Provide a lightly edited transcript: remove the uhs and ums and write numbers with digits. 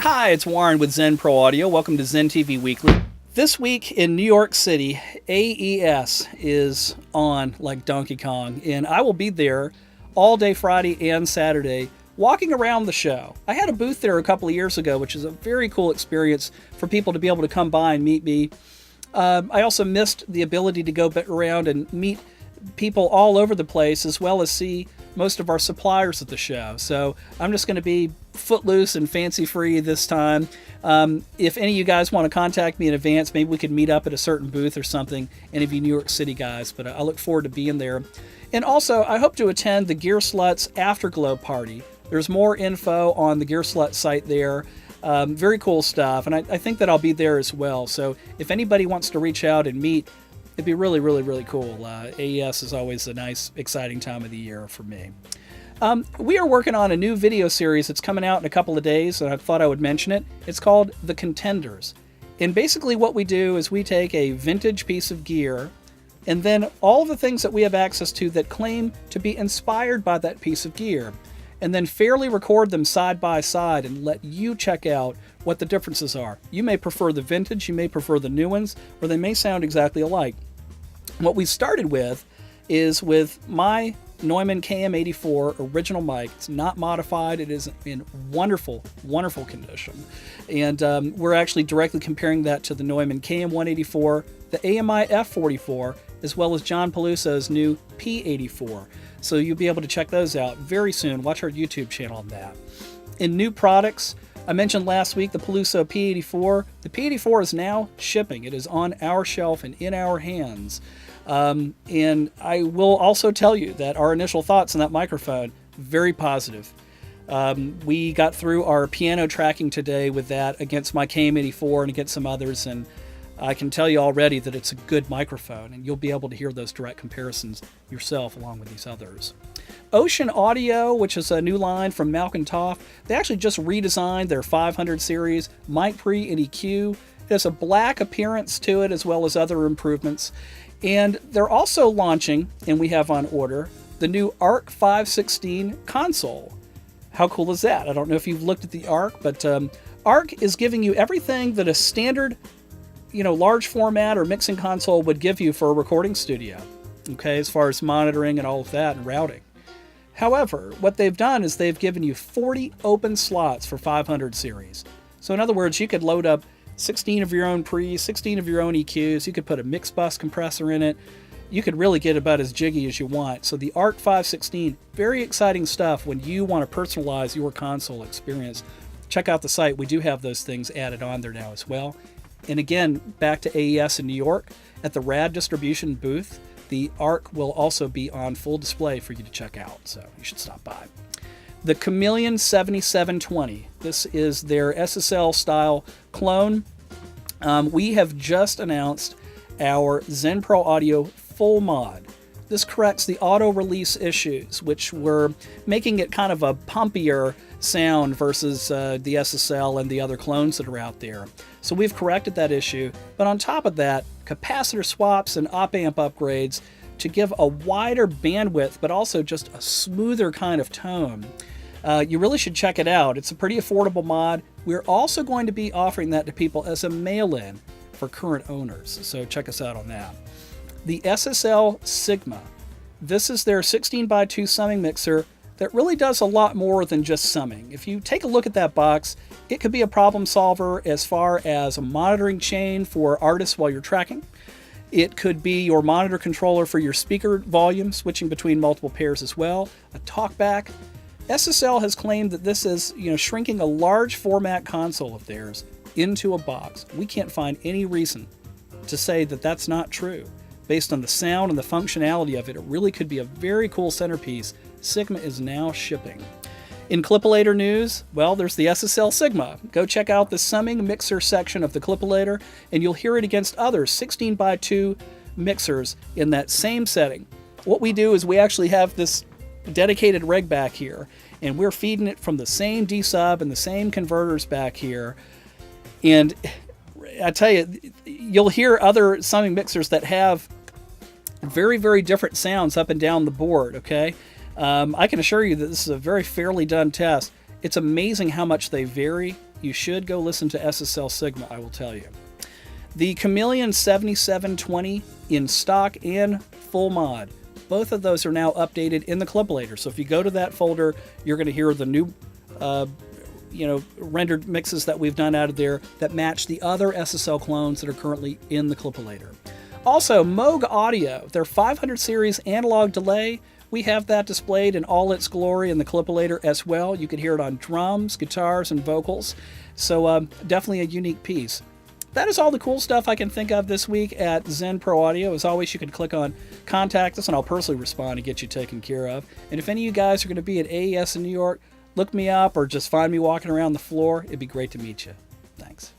Hi, it's Warren with ZenPro Audio. Welcome to ZenTV Weekly. This week in New York City, AES is on like Donkey Kong, and I will be there all day Friday and Saturday walking around the show. I had a booth there a couple of years ago, which is a very cool experience for people to be able to come by and meet me. I also missed the ability to go around and meet people all over the place, as well as see most of our suppliers at the show. So I'm just going to be footloose and fancy free this time. If any of you guys want to contact me in advance, maybe we could meet up at a certain booth or something, any of you New York City guys, but I look forward to being there. And also, I hope to attend the Gear Sluts Afterglow Party. There's more info on the Gear Slut site there. Very cool stuff, and I think that I'll be there as well. So if anybody wants to reach out and meet, it'd be really, really, really cool. AES is always a nice, exciting time of the year for me. We are working on a new video series that's coming out in a couple of days, and I thought I would mention it. It's called The Contenders. And basically what we do is we take a vintage piece of gear, and then all of the things that we have access to that claim to be inspired by that piece of gear, and then fairly record them side by side and let you check out what the differences are. You may prefer the vintage, you may prefer the new ones, or they may sound exactly alike. What we started with is with my Neumann KM84 original mic. It's not modified. It is in wonderful, wonderful condition. And we're actually directly comparing that to the Neumann KM184, the AMI F44, as well as John Peluso's new P84. So you'll be able to check those out very soon. Watch our YouTube channel on that. In new products, I mentioned last week the Peluso P84. The P84 is now shipping. It is on our shelf and in our hands. And I will also tell you that our initial thoughts on that microphone, very positive. We got through our piano tracking today with that against my KM84 and against some others, and I can tell you already that it's a good microphone, and you'll be able to hear those direct comparisons yourself along with these others. Ocean Audio, which is a new line from Malcolm Toff, they actually just redesigned their 500 series mic pre and EQ. It has a black appearance to it, as well as other improvements. And they're also launching, and we have on order, the new ARC 516 console. How cool is that? I don't know if you've looked at the ARC, but ARC is giving you everything that a standard, large format or mixing console would give you for a recording studio, okay, as far as monitoring and all of that and routing. However, what they've done is they've given you 40 open slots for 500 series. So in other words, you could load up 16 of your own pre's, 16 of your own EQs. You could put a mix bus compressor in it. You could really get about as jiggy as you want. So the ARC 516, very exciting stuff when you want to personalize your console experience. Check out the site. We do have those things added on there now as well. And again, back to AES in New York, at the RAD distribution booth, the ARC will also be on full display for you to check out. So you should stop by. The Chameleon 7720. This is their SSL style clone. We have just announced our ZenPro Audio full mod. This corrects the auto release issues, which were making it kind of a pumpier sound versus the SSL and the other clones that are out there. So we've corrected that issue, but on top of that, capacitor swaps and op amp upgrades to give a wider bandwidth, but also just a smoother kind of tone. You really should check it out. It's a pretty affordable mod. We're also going to be offering that to people as a mail-in for current owners, so check us out on that. The SSL Sigma. This is their 16x2 summing mixer that really does a lot more than just summing. If you take a look at that box, it could be a problem solver as far as a monitoring chain for artists while you're tracking. It could be your monitor controller for your speaker volume, switching between multiple pairs as well, a talkback. SSL has claimed that this is, shrinking a large format console of theirs into a box. We can't find any reason to say that that's not true. Based on the sound and the functionality of it, it really could be a very cool centerpiece. Sigma is now shipping. In Clipalator news, well, there's the SSL Sigma. Go check out the summing mixer section of the Clipalator, and you'll hear it against other 16x2 mixers in that same setting. What we do is we actually have this dedicated rig back here, and we're feeding it from the same D-sub and the same converters back here. And I tell you, you'll hear other summing mixers that have very, very different sounds up and down the board, okay? I can assure you that this is a very fairly done test. It's amazing how much they vary you should go listen to SSL Sigma, I will tell you. The Chameleon 7720 in stock and full mod. Both of those are now updated in the Clipalator. So if you go to that folder, you're going to hear the new rendered mixes that we've done out of there that match the other SSL clones that are currently in the Clipalator. Also, Moog Audio, their 500 series analog delay, we have that displayed in all its glory in the Clipalator as well. You can hear it on drums, guitars, and vocals. So definitely a unique piece. That is all the cool stuff I can think of this week at ZenPro Audio. As always, you can click on Contact Us, and I'll personally respond and get you taken care of. And if any of you guys are going to be at AES in New York, look me up or just find me walking around the floor. It'd be great to meet you. Thanks.